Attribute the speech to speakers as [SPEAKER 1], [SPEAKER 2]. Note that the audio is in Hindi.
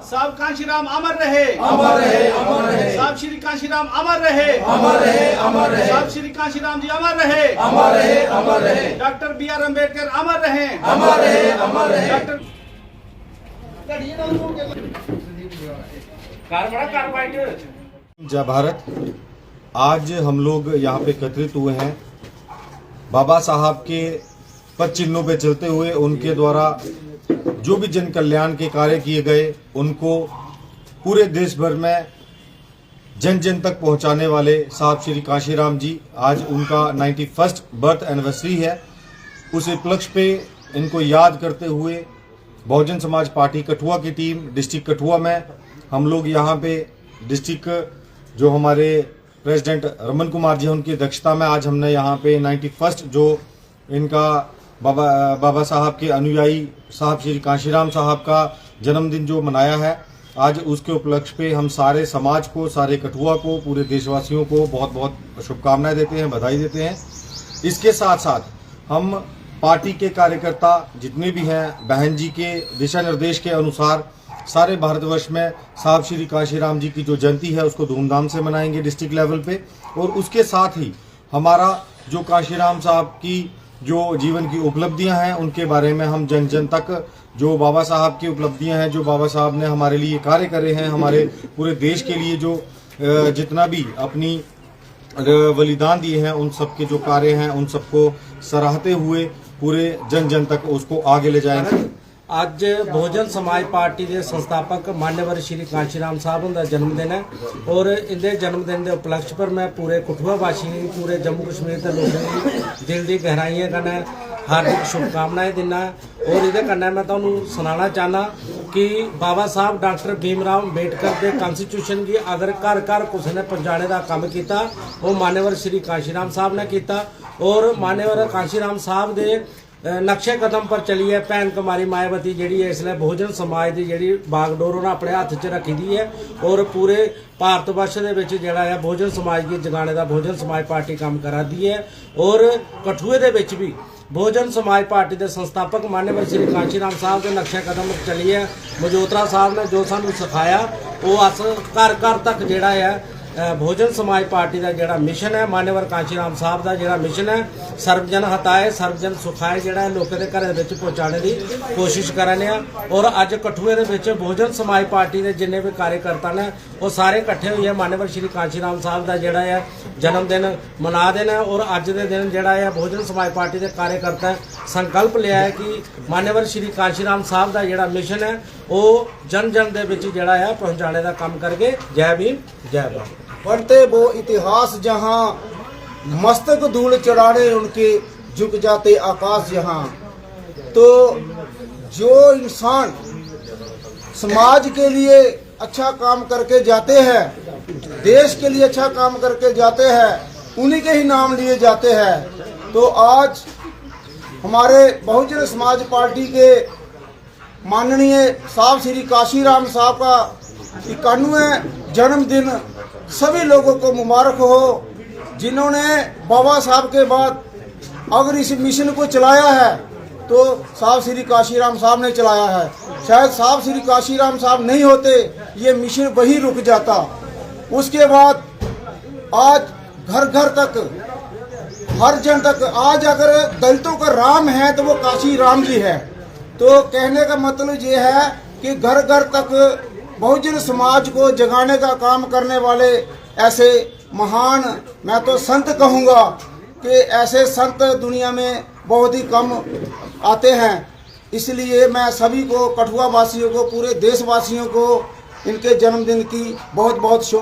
[SPEAKER 1] साहब कांशीराम अमर रहे,
[SPEAKER 2] अमर रहे, अमर रहे।
[SPEAKER 1] साहब श्री कांशीराम अमर रहे,
[SPEAKER 2] अमर रहे, अमर रहे।
[SPEAKER 1] साहब श्री कांशीराम जी अमर रहे,
[SPEAKER 2] अमर रहे, अमर रहे।
[SPEAKER 1] Doctor B R. अम्बेडकर अमर रहे,
[SPEAKER 2] अमर रहे, अमर रहे।
[SPEAKER 1] डॉक्टर
[SPEAKER 3] जय भारत। आज हम लोग यहाँ पे एकत्रित हुए हैं बाबा साहब के पद चिन्हों पे चलते हुए उनके द्वारा जो भी जन कल्याण के कार्य किए गए उनको पूरे देश भर में जन जन तक पहुंचाने वाले साहब श्री कांशीराम जी, आज उनका 91st बर्थ एनिवर्सरी है। उस उपलक्ष्य पे इनको याद करते हुए बहुजन समाज पार्टी कठुआ की टीम डिस्ट्रिक्ट कठुआ में हम लोग यहाँ पे डिस्ट्रिक्ट जो हमारे प्रेसिडेंट रमन कुमार जी हैं उनकी अध्यक्षता में आज हमने यहाँ पे 91st जो इनका बाबा साहब के अनुयायी साहब श्री कांशीराम साहब का जन्मदिन जो मनाया है, आज उसके उपलक्ष्य पे हम सारे समाज को, सारे कठुआ को, पूरे देशवासियों को बहुत बहुत शुभकामनाएं देते हैं, बधाई देते हैं। इसके साथ साथ हम पार्टी के कार्यकर्ता जितने भी हैं, बहन जी के दिशा निर्देश के अनुसार सारे भारतवर्ष में साहब श्री कांशीराम जी की जो जयंती है उसको धूमधाम से मनाएंगे डिस्ट्रिक्ट लेवल पे। और उसके साथ ही हमारा जो कांशीराम साहब की जो जीवन की उपलब्धियां हैं उनके बारे में हम जन जन तक जो बाबा साहब की उपलब्धियां हैं, जो बाबा साहब ने हमारे लिए कार्य करे हैं, हमारे पूरे देश के लिए जो जितना भी अपनी बलिदान दिए हैं, उन सब के जो कार्य हैं उन सबको सराहते हुए पूरे जन जन तक उसको आगे ले जाएंगे।
[SPEAKER 4] ਅੱਜ बहुजन समाज पार्टी के संस्थापक मान्यवर श्री कांशीराम साहब उनका जन्मदिन है और इनके जन्मदिन के उपलक्ष्य पर मैं पूरे कठुआ वासी पूरे जम्मू कश्मीर के लोगों की दिल की गहराइयां कन्नै हार्दिक शुभकामनाएं दिना। और ये कन्नै मैं तुहानू सुनाना चाहना कि बाबा साहब डॉक्टर भीमराव अम्बेडकर के कॉन्स्टिट्यूशन की अगर घर घर किसी ने पहुँचाने का काम किया वो मान्यवर श्री कांशीराम साहब ने किया। और मान्यवर कांशीराम साहब के नक्शे कदम पर चली है भैन कुमारी मायावती जी इसलिए बहुजन समाज की जी बागडोर उन्हें अपने हाथ च रखी दी है और पूरे भारत वर्ष के जोड़ा है बहुजन समाज की जगाने का बहुजन समाज पार्टी काम करा दी है। और कठुए के भी बहुजन समाज पार्टी के संस्थापक मान्यवर श्री कांशीराम साहब के नक्शे कदम पर चली है। मजोत्रा साहब ने जो सानू सिखाया वो अस घर घर तक जोड़ा है बहुजन समाज पार्टी का जोड़ा मिशन है, मान्यवर कांशीराम साहब का जोड़ा मिशन है, सर्वजन हिताय सर्वजन सुखाय जोड़ा लोगों के घर पहुँचाने की कोशिश करने। और अज कठुए के बहुजन समाज पार्टी के जिन्हें भी कार्यकर्ता ने वो सारे इकट्ठे हुए मान्यवर श्री कांशीराम साहब का जोड़ा है जन्मदिन मना देना। और अज के दिन जोड़ा है बहुजन समाज पार्टी के कार्यकर्ता संकल्प लिया है कि मान्यवर श्री कांशीराम साहब का जोड़ा मिशन है वो जन जन के जोड़ा है पहुँचाने का काम करके। जय भीम जय भारत।
[SPEAKER 5] पढ़ते वो इतिहास जहाँ मस्तक धूल चढ़ाने उनके झुक जाते आकाश यहाँ। तो जो इंसान समाज के लिए अच्छा काम करके जाते हैं, देश के लिए अच्छा काम करके जाते हैं, उन्हीं के ही नाम लिए जाते हैं। तो आज हमारे बहुजन समाज पार्टी के माननीय साहब श्री कांशीराम साहब का 91वां जन्मदिन सभी लोगों को मुबारक हो जिन्होंने बाबा साहब के बाद अगर इस मिशन को चलाया है तो साहब श्री कांशीराम साहब ने चलाया है। शायद साहब श्री कांशीराम साहब नहीं होते ये मिशन वही रुक जाता। उसके बाद आज घर घर तक हर जन तक आज अगर दलितों का राम है तो वो कांशीराम जी है। तो कहने का मतलब ये है कि घर घर तक बहुजन समाज को जगाने का काम करने वाले ऐसे महान, मैं तो संत कहूँगा कि ऐसे संत दुनिया में बहुत ही कम आते हैं। इसलिए मैं सभी को, कठुआ वासियों को, पूरे देशवासियों को इनके जन्मदिन की बहुत बहुत शुभ